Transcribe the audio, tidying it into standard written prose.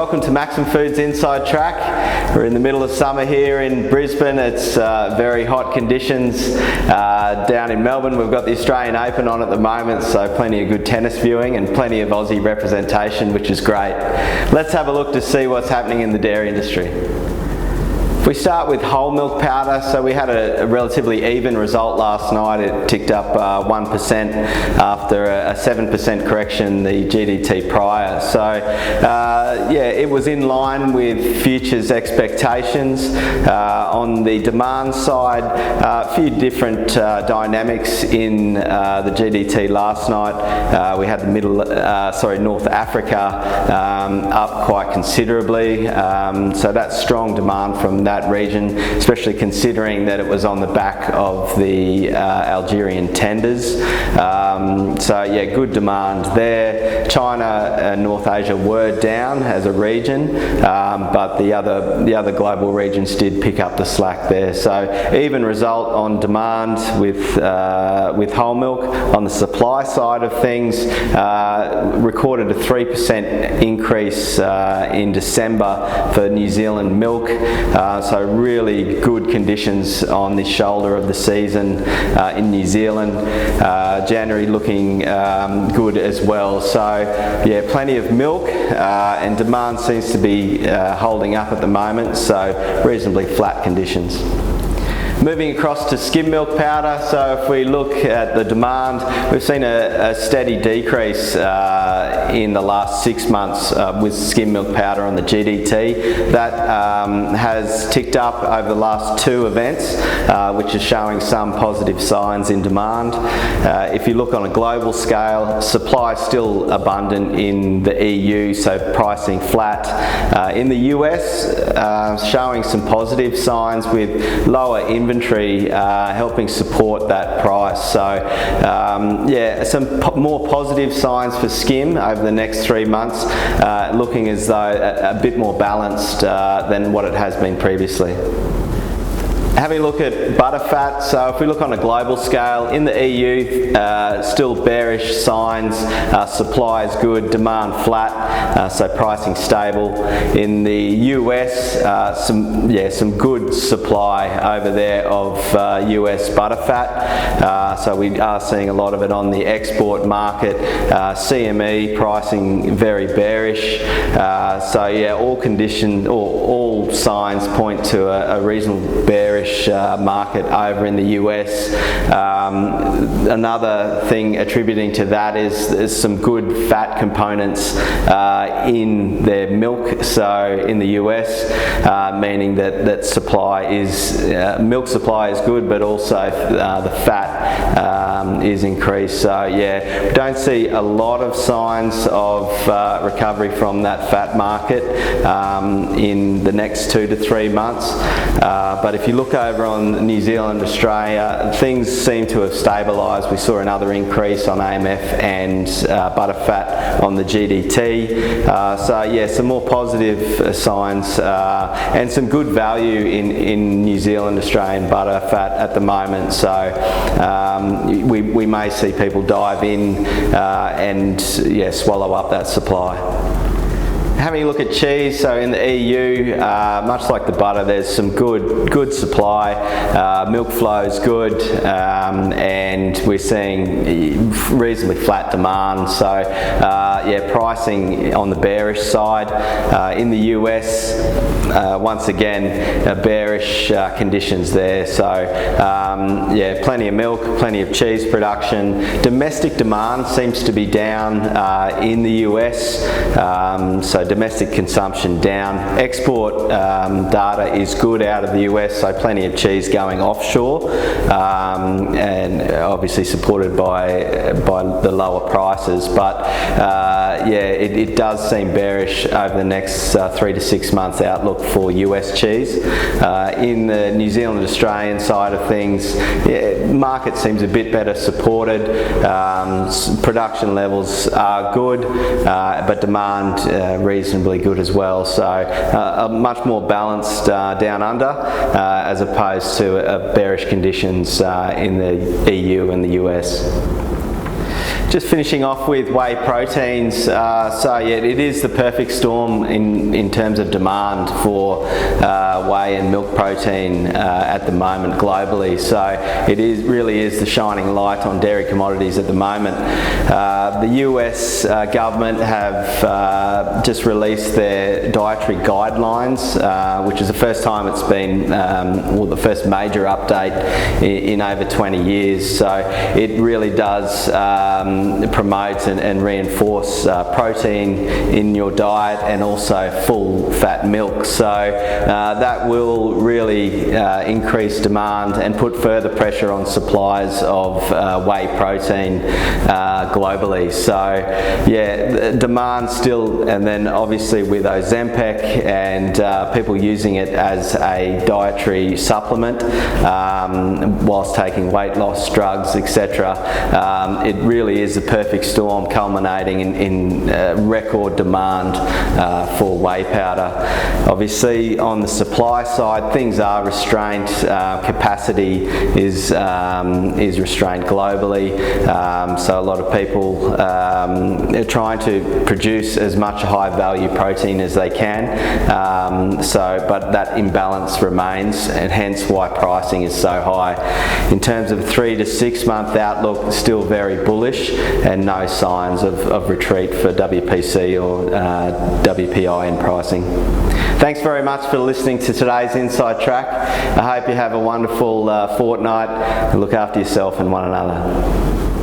welcome to Maxim Foods Inside Track. We're in the middle of summer here in Brisbane. It's very hot conditions. Down in Melbourne we've got the Australian Open on at the moment, so plenty of good tennis viewing and plenty of Aussie representation, which is great. Let's have a look to see what's happening in the dairy industry. If we start with whole milk powder, so we had a relatively even result last night. It ticked up 1% after a 7% correction the GDT prior. So yeah, it was in line with futures expectations. On the demand side, a few different dynamics in the GDT last night. We had the North Africa up quite considerably. So that's strong demand from that region, especially considering that it was on the back of the Algerian tenders. So yeah, good demand there. China and North Asia were down as a region, but the other global regions did pick up the slack there. So even result on demand with whole milk. On the supply side of things, recorded a 3% increase in December for New Zealand milk. So really good conditions on the shoulder of the season in New Zealand. January looking good as well. So yeah, plenty of milk and demand seems to be holding up at the moment, so reasonably flat conditions. Moving across to skim milk powder, so if we look at the demand, we've seen a steady decrease in the last 6 months with skim milk powder on the GDT. That has ticked up over the last 2 events, which is showing some positive signs in demand. If you look on a global scale, supply is still abundant in the EU, so pricing flat. In the US, showing some positive signs with lower inventory helping support that price. So yeah, some more positive signs for skim over the next 3 months, looking as though a bit more balanced than what it has been previously. Having a look at butterfat, so if we look on a global scale, in the EU, still bearish signs, supply is good, demand flat, so pricing stable. In the US, some good supply over there of US butterfat, so we are seeing a lot of it on the export market. CME pricing very bearish, so yeah, all signs point to a reasonable bearish market over in the US. Another thing attributing to that is some good fat components in their milk. So in the US, meaning that supply is milk supply is good, but also the fat is increased. So yeah, we don't see a lot of signs of recovery from that fat market in the next 2 to 3 months. But if you look over on New Zealand, Australia, things seem to have stabilised. We saw another increase on AMF and butterfat on the GDT. So yeah, some more positive signs and some good value in New Zealand, Australian butterfat at the moment. So we may see people dive in and yeah, swallow up that supply. Having a look at cheese, so in the EU, much like the butter, there's some good supply. Milk flow is good, and we're seeing reasonably flat demand. So yeah, pricing on the bearish side. In the US, once again, bearish conditions there. So yeah, plenty of milk, plenty of cheese production. Domestic demand seems to be down in the US. So domestic consumption down. Export data is good out of the US, so plenty of cheese going offshore, and obviously supported by the lower prices. But yeah, it does seem bearish over the next 3 to 6 months outlook for US cheese. In the New Zealand Australian side of things, yeah, market seems a bit better supported. Production levels are good, but demand reasonably good as well. So much more balanced down under as opposed to bearish conditions in the EU and the US. Just finishing off with whey proteins. So yeah, it is the perfect storm in terms of demand for whey and milk protein at the moment globally. So it really is the shining light on dairy commodities at the moment. The US government have just released their dietary guidelines, which is the first time it's been, well, the first major update in over 20 years. So it really does promote and reinforce protein in your diet and also full fat milk. So that will really increase demand and put further pressure on supplies of whey protein globally. So yeah, demand still, and then obviously with Ozempic and people using it as a dietary supplement whilst taking weight loss drugs, etc. It really is the perfect storm, culminating in record demand for whey powder. Obviously on the supply side, things are restrained. Capacity is restrained globally, so a lot of people are trying to produce as much high value protein as they can, but that imbalance remains, and hence why pricing is so high. In terms of 3 to 6 month outlook, still very bullish, and no signs of retreat for WPC or WPI in pricing. Thanks very much for listening to today's Inside Track. I hope you have a wonderful fortnight, and look after yourself and one another.